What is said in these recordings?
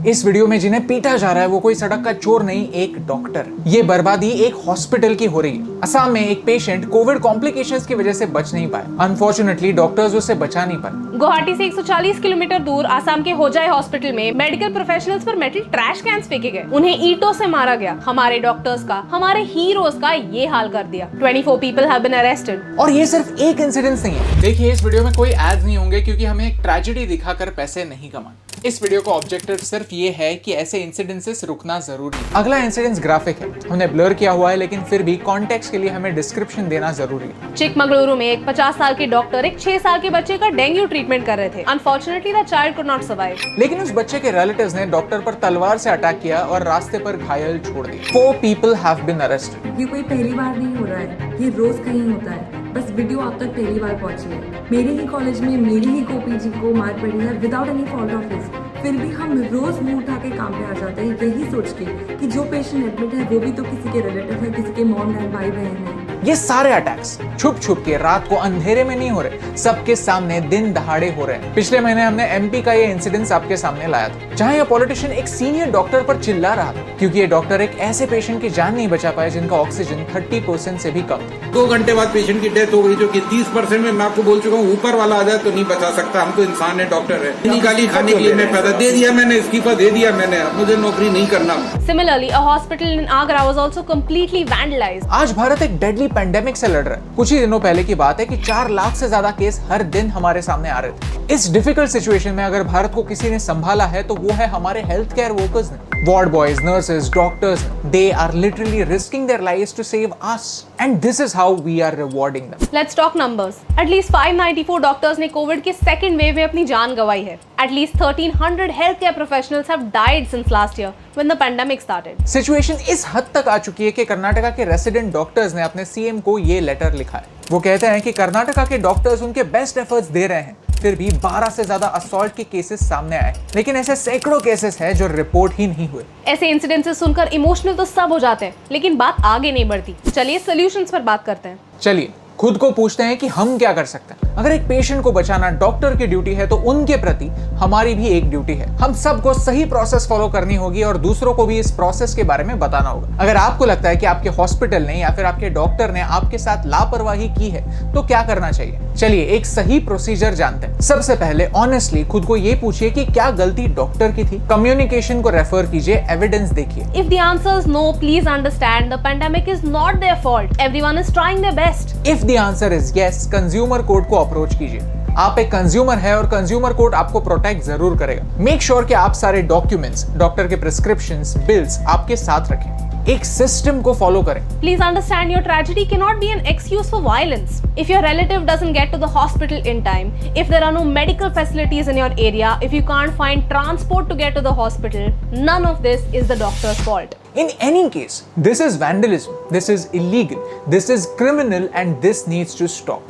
इस वीडियो में जिन्हें पीटा जा रहा है वो कोई सड़क का चोर नहीं, एक डॉक्टर। ये बर्बादी एक हॉस्पिटल की हो रही है। असम में एक पेशेंट कोविड कॉम्प्लिकेशंस की वजह से बच नहीं पाए। अनफॉर्चुनेटली डॉक्टर्स उसे बचा नहीं पाए। गुवाहाटी से 140 किलोमीटर दूर आसाम के होजाई हॉस्पिटल में मेडिकल प्रोफेशनल्स पर मेटल ट्रैश कैंस फेंके गए। उन्हें ईंटों से मारा गया। हमारे डॉक्टर्स का, हमारे हीरोज का ये हाल कर दिया। 24 पीपल हैव बीन अरेस्टेड। और ये सिर्फ एक इंसिडेंट नहीं है। देखिए, इस वीडियो में कोई एड्स नहीं होंगे क्योंकि हमें एक ट्रेजेडी दिखाकर पैसे नहीं कमाने। इस वीडियो का ऑब्जेक्टिव सिर्फ ये है कि ऐसे इंसिडेंसेस रुकना जरूरी है। अगला इंसिडेंस ग्राफिक है, हमने ब्लर किया हुआ है, लेकिन फिर भी कॉन्टेक्स्ट के लिए हमें डिस्क्रिप्शन देना जरूरी है। चिकमगलुरु में एक 50 साल के डॉक्टर एक 6 साल के बच्चे का डेंगू ट्रीटमेंट कर रहे थे। Unfortunately the child could not survive. लेकिन उस बच्चे के रिलेटिव्स ने डॉक्टर पर तलवार से अटैक किया और रास्ते पर घायल छोड़ दिया। 4 पीपल हैव बीन अरेस्टेड। ये कोई पहली बार नहीं हो रहा है, ये रोज कहीं होता है। बस वीडियो आप तक पहली बार पहुंची है। मेरे ही कॉलेज में मेरी ही कोपीजी को मार पड़ी है without any fault of his. फिर भी हम रोज मुंह उठा के काम पे आ जाते हैं यही सोच के कि जो पेशेंट एडमिट है वो भी तो किसी के रिलेटिव है, किसी के मॉम डैड भाई बहन है। ये सारे अटैक्स छुप छुप के रात को अंधेरे में नहीं हो रहे, सबके सामने दिन दहाड़े हो रहे हैं। पिछले महीने हमने एमपी का ये इंसिडेंस आपके सामने लाया था, जहां ये पॉलिटिशियन एक सीनियर डॉक्टर पर चिल्ला रहा था क्योंकि ये डॉक्टर एक ऐसे पेशेंट की जान नहीं बचा पाए जिनका ऑक्सीजन 30% से भी कम था। 2 घंटे बाद पेशेंट की डेथ हो गई, जो कि 30% में मैं आपको बोल चुका हूँ। ऊपर वाला आ जाए तो नहीं बचा सकता, हम तो इंसान है, डॉक्टर है। इतनी गाली खाने के लिए मैं पैदा दे दिया, मैंने इस्तीफा दे दिया, मैंने अब मुझे नौकरी नहीं करना। Similarly, a hospital in Agra was also completely vandalized. आज भारत एक डेडली पेंडेमिक से लड़ रहा है। कुछ ही दिनों पहले की बात है कि 4 लाख से ज्यादा केस हर दिन हमारे सामने आ रहे थे। इस डिफिकल्ट सिचुएशन में अगर भारत को किसी ने संभाला है तो वो है हमारे हेल्थ केयर वर्कर्स ने। Ward boys, nurses, doctors, they are literally risking their lives to save us, and this is how we are rewarding them. Let's talk numbers. At least 594 doctors ने कोविड के second wave में अपनी जान गंवाई है। At least 1300 healthcare professionals have died since last year when the pandemic started. Situation इस हद तक आ चुकी है कि कर्नाटका के रेसिडेंट डॉक्टर्स ने अपने सीएम को ये लेटर लिखा है। वो कहते हैं कि कर्नाटका के डॉक्टर्स उनके बेस्ट एफर्ट्स दे रहे हैं, फिर भी 12 से ज्यादा असॉल्ट के केसेस सामने आए, लेकिन ऐसे सैकड़ों केसेस हैं जो रिपोर्ट ही नहीं हुए। ऐसे इंसिडेंसेस सुनकर इमोशनल तो सब हो जाते हैं, लेकिन बात आगे नहीं बढ़ती। चलिए सॉल्यूशंस पर बात करते हैं। चलिए खुद को पूछते हैं कि हम क्या कर सकते हैं। अगर एक पेशेंट को बचाना डॉक्टर की ड्यूटी है तो उनके प्रति हमारी भी एक ड्यूटी है। हम सबको सही प्रोसेस फॉलो करनी होगी और दूसरों को भी इस प्रोसेस के बारे में बताना होगा। अगर आपको लगता है कि आपके हॉस्पिटल ने या फिर आपके डॉक्टर ने आपके साथ लापरवाही की है तो क्या करना चाहिए? चलिए एक सही प्रोसीजर जानते हैं। सबसे पहले ऑनेस्टली खुद को ये पूछिए कि क्या गलती डॉक्टर की थी। कम्युनिकेशन को रेफर कीजिए, एविडेंस देखिए। If the answer is no, please understand the pandemic is not their fault. Everyone is trying their best. If the answer is yes, consumer court को अप्रोच कीजिए। आप एक कंज्यूमर है और कंज्यूमर कोर्ट आपको protect जरूर करेगा। मेक श्योर कि आप सारे डॉक्यूमेंट्स, डॉक्टर के प्रिस्क्रिप्शंस, बिल्स आपके साथ रखें। एक सिस्टम को फॉलो करें। Please understand your tragedy cannot be an excuse for violence. If your relative doesn't get to the hospital in time, if there are no medical facilities in your area, if you can't find transport to get to the hospital, none of this is the doctor's fault. In any case, this is vandalism, this is illegal, this is criminal and this needs to stop.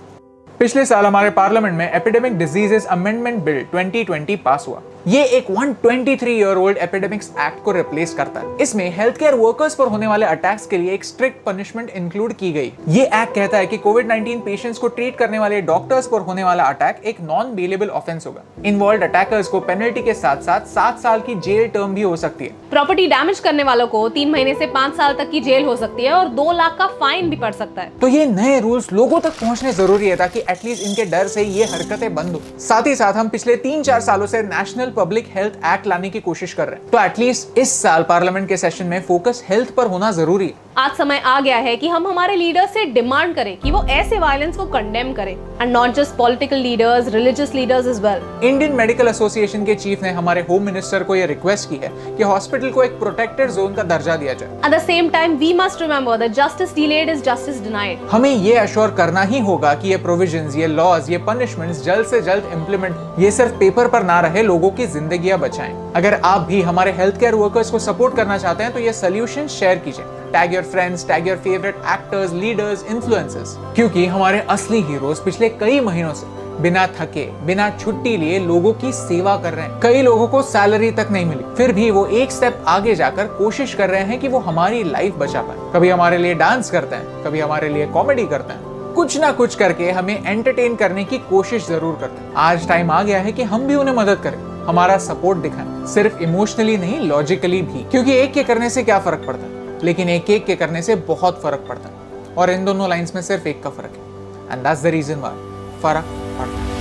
पिछले साल हमारे parliament में epidemic diseases amendment bill 2020 पास हुआ। ये एक 123 year old epidemics act को replace करता है। इसमें हेल्थ केयर वर्कर्स पर होने वाले अटैक्स के लिए एक स्ट्रिक्ट पनिशमेंट इंक्लूड की गई। ये एक्ट कहता है कि कोविड-19 पेशेंट्स को ट्रीट करने वाले डॉक्टर्स पर होने वाला अटैक एक नॉन बेलेबल ऑफेंस होगा। इन्वॉल्व्ड अटैकर्स को पेनल्टी के साथ साथ 7 साल की जेल टर्म भी हो सकती है। प्रॉपर्टी डैमेज करने वालों को 3 महीने से 5 साल तक की जेल हो सकती है और 2 लाख का फाइन भी पड़ सकता है। तो ये नए रूल्स लोगों तक पहुंचने जरूरी है ताकि एटलीस्ट इनके डर से ये हरकतें बंद हो। साथ ही साथ हम पिछले 3-4 सालों से नेशनल पब्लिक हेल्थ एक्ट लाने की कोशिश कर रहे हैं, तो एटलीस्ट इस साल पार्लियामेंट के सेशन में फोकस हेल्थ पर होना जरूरी है। आज समय आ गया है कि हम हमारे लीडर्स से डिमांड करें कि वो ऐसे वायलेंस को कंडेम करें, and not just political leaders, religious leaders as well. Indian Medical Association के चीफ ने हमारे होम मिनिस्टर को यह रिक्वेस्ट की है कि हॉस्पिटल को एक प्रोटेक्टेड जोन का दर्जा दिया जाए। At the same time we must remember that justice delayed is justice denied. हमें ये अश्योर करना ही होगा कि ये प्रोविजंस, ये लॉज, ये पनिशमेंट्स जल्द से जल्द इंप्लीमेंट, ये सिर्फ पेपर पर ना रहे, लोगों की जिंदगियां बचाएं। अगर आप भी हमारे हेल्थ केयर वर्कर्स को सपोर्ट करना चाहते हैं तो ये सोल्यूशन शेयर कीजिए। Tag your friends, tag your favourite actors, leaders, influencers, क्योंकि हमारे असली हीरोज पिछले कई महीनों से बिना थके, बिना छुट्टी लिए लोगों की सेवा कर रहे हैं। कई लोगों को सैलरी तक नहीं मिली, फिर भी वो एक स्टेप आगे जाकर कोशिश कर रहे हैं कि वो हमारी लाइफ बचा पाए। कभी हमारे लिए डांस करते हैं, कभी हमारे लिए कॉमेडी करते हैं, कुछ ना कुछ करके हमें एंटरटेन करने की कोशिश जरूर करते हैं। आज टाइम आ गया है कि हम भी उन्हें मदद करें। हमारा सपोर्ट दिखाएं, सिर्फ इमोशनली नहीं, लॉजिकली भी, क्योंकि एक के करने से क्या फर्क पड़ता है, लेकिन एक एक के करने से बहुत फर्क पड़ता है। और इन दोनों लाइंस में सिर्फ एक का फर्क है, and that's the reason why फर्क पड़ता है।